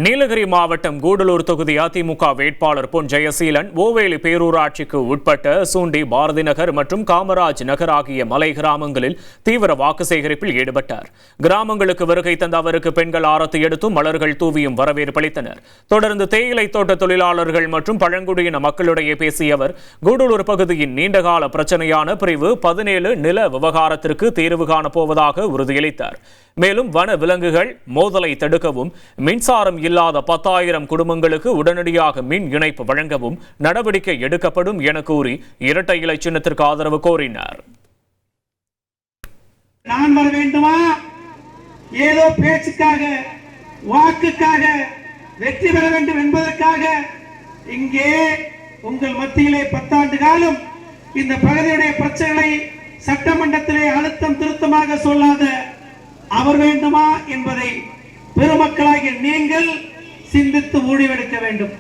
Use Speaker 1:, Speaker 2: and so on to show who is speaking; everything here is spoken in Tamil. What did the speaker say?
Speaker 1: நீலகிரி மாவட்டம் கூடலூர் தொகுதி அதிமுக வேட்பாளர் பொன் ஜெயசீலன் ஓவேலி பேரூராட்சிக்கு உட்பட்ட சூண்டி பாரதி நகர் மற்றும் காமராஜ் நகர் ஆகிய மலை கிராமங்களில் தீவிர வாக்கு சேகரிப்பில் ஈடுபட்டார். கிராமங்களுக்கு வருகை தந்த அவருக்கு பெண்கள் ஆரத்தி எடுத்தும் மலர்கள் தூவியும் வரவேற்பளித்தனர். தொடர்ந்து தேயிலை தோட்ட தொழிலாளர்கள் மற்றும் பழங்குடியின மக்களிடையே பேசிய அவர் கூடலூர் பகுதியின் நீண்டகால பிரச்சனையான பிரிவு 17 நில விவகாரத்திற்கு தீர்வு காணப்போவதாக உறுதியளித்தார். மேலும் வன விலங்குகள் மோதலை தடுக்கவும் மின்சாரம் இல்லாத 10,000 குடும்பங்களுக்கு உடனடியாக மின் இணைப்பு வழங்கவும் நடவடிக்கை எடுக்கப்படும் என கூறி இரட்டை இலை சின்னத்திற்கு ஆதரவு கோரினார்.
Speaker 2: நான் வர வேண்டுமா? ஏதோ பேச்சுக்காக வாக்குக்காக வெற்றி பெற வேண்டும் என்பதற்காக இங்கே உங்கள் மத்தியிலே 10 ஆண்டு காலம் இந்த பகுதியுடைய பிரச்சனைகளை சட்டமன்றத்திலே அழுத்தம் திருத்தமாக சொல்லாத அவர் வேண்டுமா என்பதை பெருமக்களாகிய நீங்கள் சிந்தித்து முடிவெடுக்க வேண்டும்.